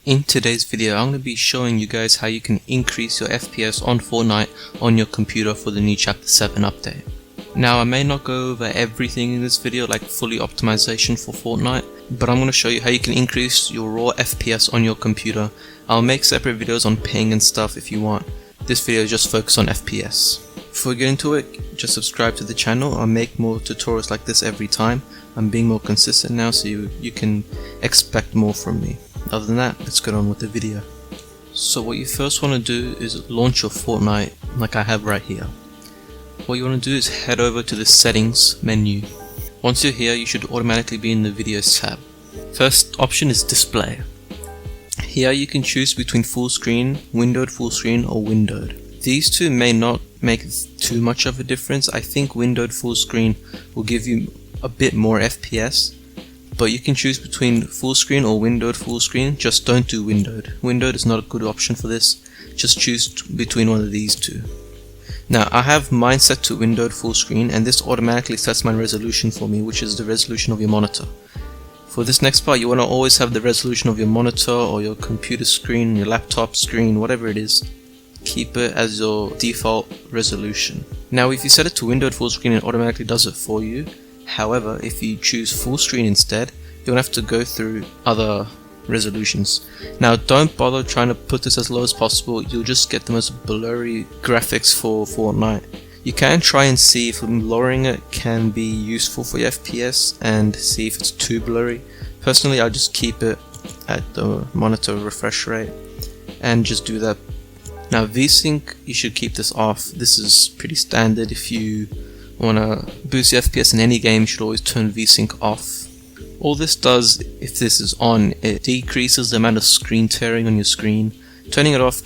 In today's video, I'm going to be showing you guys how you can increase your FPS on Fortnite on your computer for the new Chapter 7 update. Now, I may not go over everything in this video, like fully optimization for Fortnite, but I'm going to show you how you can increase your raw FPS on your computer. I'll make separate videos on ping and stuff if you want. This video is just focused on FPS. Before we get into it, just subscribe to the channel. I'll make more tutorials like this every time. I'm being more consistent now, so you can expect more from me. Other than that, let's get on with the video. So what you first want to do is launch your Fortnite like I have right here. What you want to do is head over to the settings menu. Once you're here, you should automatically be in the videos tab. First option is display. Here you can choose between full screen, windowed full screen, or windowed. These two may not make too much of a difference. I think windowed full screen will give you a bit more FPS, but you can choose between full screen or windowed full screen. Just don't do windowed. Windowed is not a good option for this. Just choose between one of these two. Now, I have mine set to windowed full screen, and this automatically sets my resolution for me, which is the resolution of your monitor. For this next part, you want to always have the resolution of your monitor or your computer screen, your laptop screen, whatever it is. Keep it as your default resolution. Now, if you set it to windowed full screen, it automatically does it for you. However, if you choose full screen instead, you'll have to go through other resolutions. Now, don't bother trying to put this as low as possible. You'll just get the most blurry graphics for Fortnite. You can try and see if lowering it can be useful for your FPS and see if it's too blurry. Personally, I just keep it at the monitor refresh rate and just do that. Now, VSync, you should keep this off. This is pretty standard. If you want to boost your FPS in any game, you should always turn VSync off. All this does, if this is on, it decreases the amount of screen tearing on your screen. Turning it off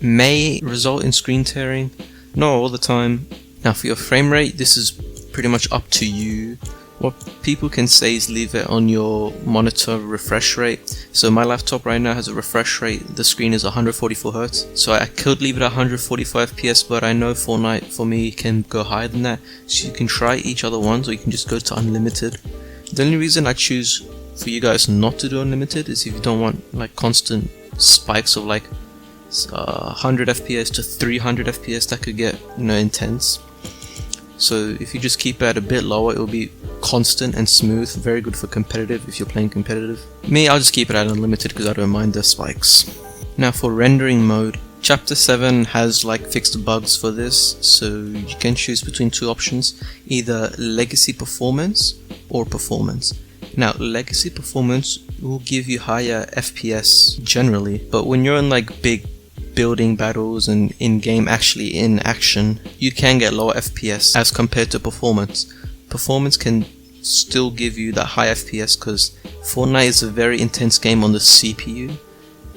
may result in screen tearing, not all the time. Now, for your frame rate, this is pretty much up to you. What people can say is leave it on your monitor refresh rate. So my laptop right now has a refresh rate, the screen is 144 Hz. So I could leave it at 145 FPS, but I know Fortnite for me can go higher than that. So you can try each other ones, or you can just go to unlimited. The only reason I choose for you guys not to do unlimited is if you don't want like constant spikes of like 100 FPS to 300 FPS that could get intense. So if you just keep it at a bit lower, it will be constant and smooth, very good for competitive if you're playing competitive. Me, I'll just keep it at unlimited because I don't mind the spikes. Now, for rendering mode, Chapter 7 has like fixed bugs for this, so you can choose between two options, either legacy performance or performance. Now, legacy performance will give you higher FPS generally, but when you're in like big building battles and in-game, actually in action, you can get lower FPS as compared to performance. Performance can still give you that high FPS because Fortnite is a very intense game on the CPU,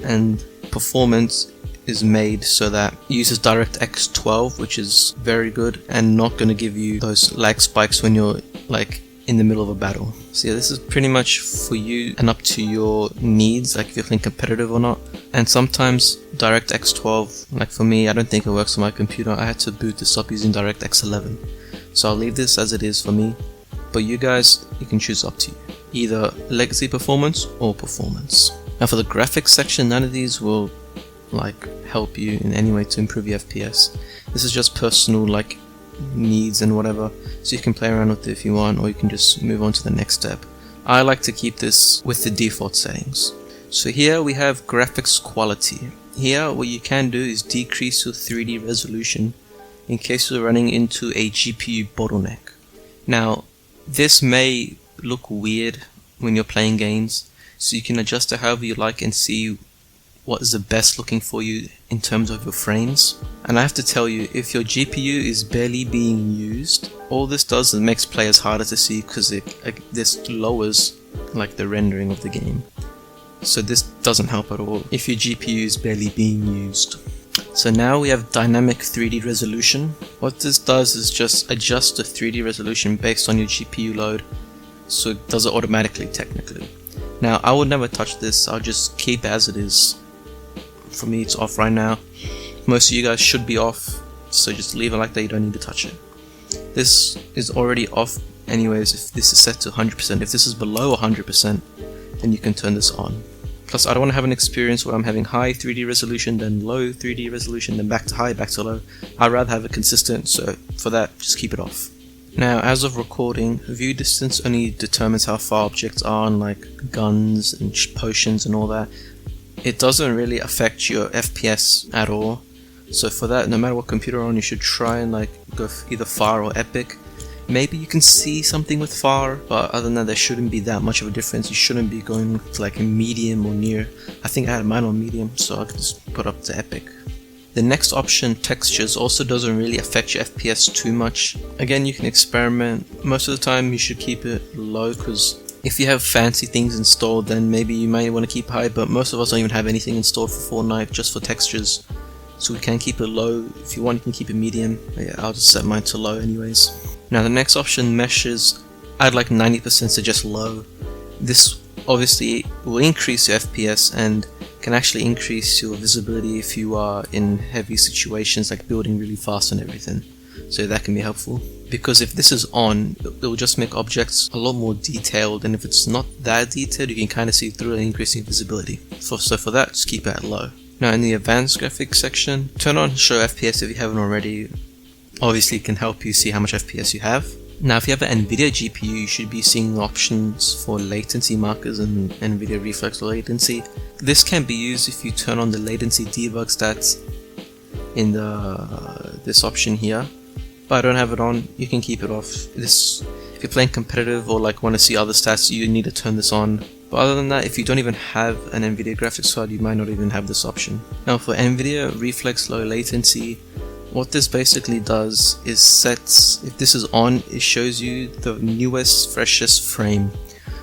and performance is made so that it uses DirectX 12, which is very good and not going to give you those lag spikes when you're like in the middle of a battle. So yeah, this is pretty much for you and up to your needs, like if you're playing competitive or not. And sometimes DirectX 12, like for me, I don't think it works on my computer. I had to boot this up using DirectX 11. So I'll leave this as it is for me. But you guys, you can choose up to you. Either legacy performance or performance. Now for the graphics section, none of these will like help you in any way to improve your FPS. This is just personal like needs and whatever, so you can play around with it if you want, or you can just move on to the next step. I like to keep this with the default settings. So here we have graphics quality. Here what you can do is decrease your 3D resolution in case you're running into a GPU bottleneck. Now this may look weird when you're playing games, so you can adjust it however you like and see what is the best looking for you in terms of your frames. And I have to tell you, if your GPU is barely being used, all this does is makes players harder to see because this lowers like the rendering of the game. So this doesn't help at all if your GPU is barely being used. So now we have dynamic 3D resolution. What this does is just adjust the 3D resolution based on your GPU load, so it does it automatically technically. Now I would never touch this, I'll just keep it as it is. For me, it's off right now. Most of you guys should be off, so just leave it like that, you don't need to touch it. This is already off anyways if this is set to 100%. If this is below 100%, then you can turn this on. Plus I don't want to have an experience where I'm having high 3D resolution, then low 3D resolution, then back to high, back to low. I'd rather have it consistent, so for that, just keep it off. Now, as of recording, view distance only determines how far objects are, like guns and potions and all that. It doesn't really affect your FPS at all. So for that, no matter what computer you're on, you should try and like go either far or epic. Maybe you can see something with far, but other than that, there shouldn't be that much of a difference. You shouldn't be going to like a medium or near. I think I had mine on medium, so I could just put up to epic. The next option, textures, also doesn't really affect your FPS too much. Again, you can experiment. Most of the time you should keep it low, because if you have fancy things installed, then maybe you might want to keep high, but most of us don't even have anything installed for Fortnite, just for textures. So we can keep it low. If you want, you can keep it medium. But yeah, I'll just set mine to low anyways. Now the next option, meshes, I'd like 90% to just low. This obviously will increase your FPS and can actually increase your visibility if you are in heavy situations like building really fast and everything. So that can be helpful. Because if this is on, it will just make objects a lot more detailed, and if it's not that detailed, you can kind of see through it, increasing visibility. So for that, just keep it at low. Now in the advanced graphics section, turn on show FPS if you haven't already. Obviously it can help you see how much FPS you have. Now if you have an NVIDIA GPU, you should be seeing the options for latency markers and NVIDIA reflex latency. This can be used if you turn on the latency debug stats in this option here. But I don't have it on, you can keep it off. If you're playing competitive or like want to see other stats, you need to turn this on. But other than that, if you don't even have an NVIDIA graphics card, you might not even have this option. Now for NVIDIA reflex low latency, what this basically does is sets, if this is on, it shows you the newest, freshest frame.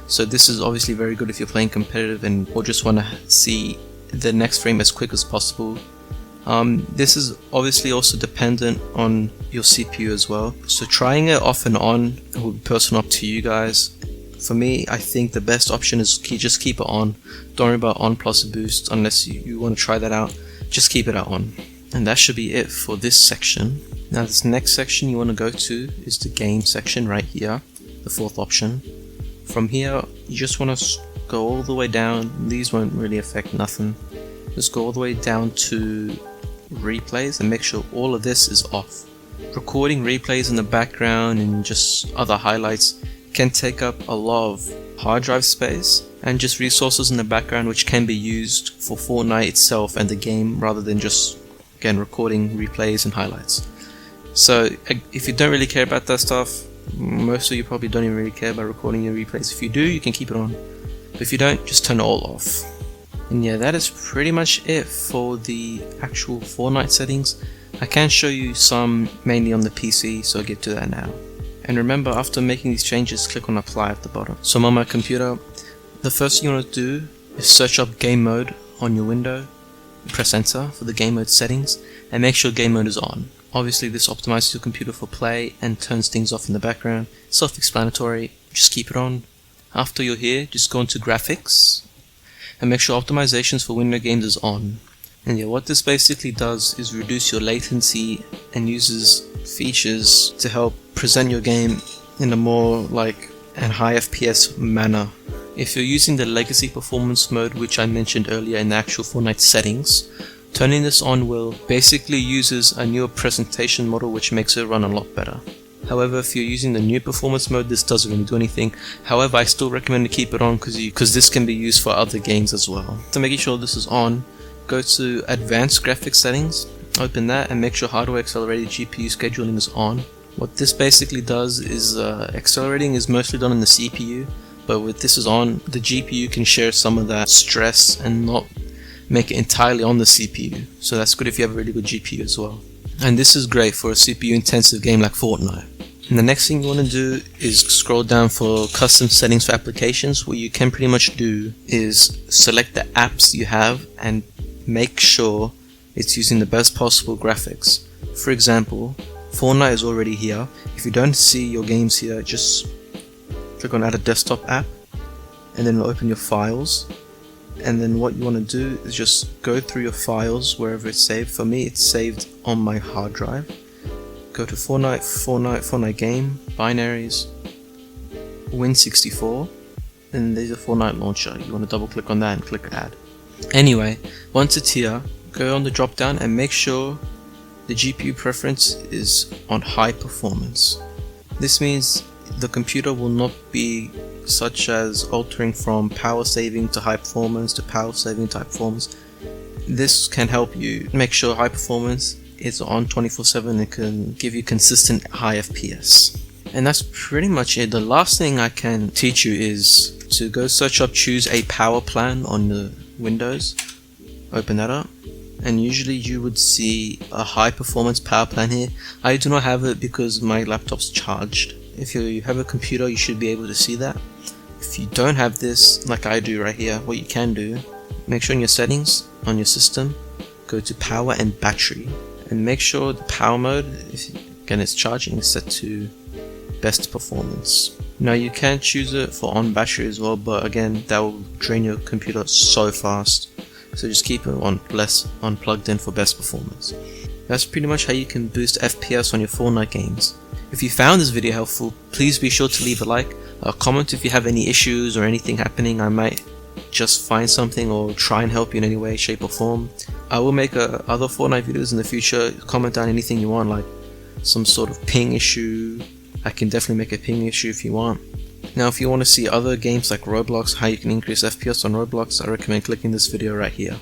So this is obviously very good if you're playing competitive and or just want to see the next frame as quick as possible. This is obviously also dependent on your CPU as well. So trying it off and on will be personal, up to you guys. For me, I think the best option is just keep it on. Don't worry about on plus boost unless you want to try that out. Just keep it at on. And that should be it for this section. Now this next section you want to go to is the game section right here, the fourth option. From here, you just want to go all the way down. These won't really affect nothing. Just go all the way down to replays and make sure all of this is off. Recording replays in the background and just other highlights can take up a lot of hard drive space and just resources in the background, which can be used for Fortnite itself and the game rather than just, again, recording replays and highlights. So if you don't really care about that stuff, most of you probably don't even really care about recording your replays. If you do, you can keep it on. But if you don't, just turn it all off. And yeah, that is pretty much it for the actual Fortnite settings. I can show you some mainly on the PC, so I'll get to that now. And remember, after making these changes, click on apply at the bottom. So I'm on my computer. The first thing you want to do is search up game mode on your window. Press enter for the game mode settings and make sure game mode is on. Obviously this optimizes your computer for play and turns things off in the background. Self-explanatory, just keep it on. After you're here, just go into graphics and make sure optimizations for window games is on. And yeah, what this basically does is reduce your latency and uses features to help present your game in a more and high FPS manner. If you're using the legacy performance mode, which I mentioned earlier in the actual Fortnite settings, turning this on will basically uses a newer presentation model which makes it run a lot better. However, if you're using the new performance mode, this doesn't really do anything. However, I still recommend to keep it on because this can be used for other games as well. So making sure this is on, go to advanced graphics settings, open that and make sure hardware accelerated GPU scheduling is on. What this basically does is accelerating is mostly done in the CPU, but with this is on, the GPU can share some of that stress and not make it entirely on the CPU. So that's good if you have a really good GPU as well. And this is great for a CPU intensive game like Fortnite. And the next thing you want to do is scroll down for custom settings for applications. What you can pretty much do is select the apps you have and make sure it's using the best possible graphics. For example, Fortnite is already here. If you don't see your games here, just click on add a desktop app and then it'll open your files. And then what you want to do is just go through your files wherever it's saved. For me, it's saved on my hard drive. Go to Fortnite game, binaries, Win64, then there's a Fortnite launcher. You want to double click on that and click add. Anyway, once it's here, go on the drop down and make sure the GPU preference is on high performance. This means the computer will not be such as altering from power saving to high performance to power saving to high performance. This can help you make sure high performance is on 24/7 and can give you consistent high FPS. And that's pretty much it. The last thing I can teach you is to go search up choose a power plan on the Windows. Open that up, and usually you would see a high performance power plan here. I do not have it because my laptop's charged. If you have a computer, you should be able to see that. If you don't have this, like I do right here, what you can do, make sure in your settings on your system, go to power and battery, and make sure the power mode, again it's charging, is set to best performance. Now you can choose it for on battery as well, but again that will drain your computer so fast, so just keep it on plugged in for best performance. That's pretty much how you can boost FPS on your Fortnite games. If you found this video helpful, please be sure to leave a like, comment if you have any issues or anything happening. I might just find something or try and help you in any way, shape or form. I will make other Fortnite videos in the future. Comment down anything you want, like some sort of ping issue. I can definitely make a ping issue if you want. Now if you want to see other games like Roblox, how you can increase FPS on Roblox, I recommend clicking this video right here.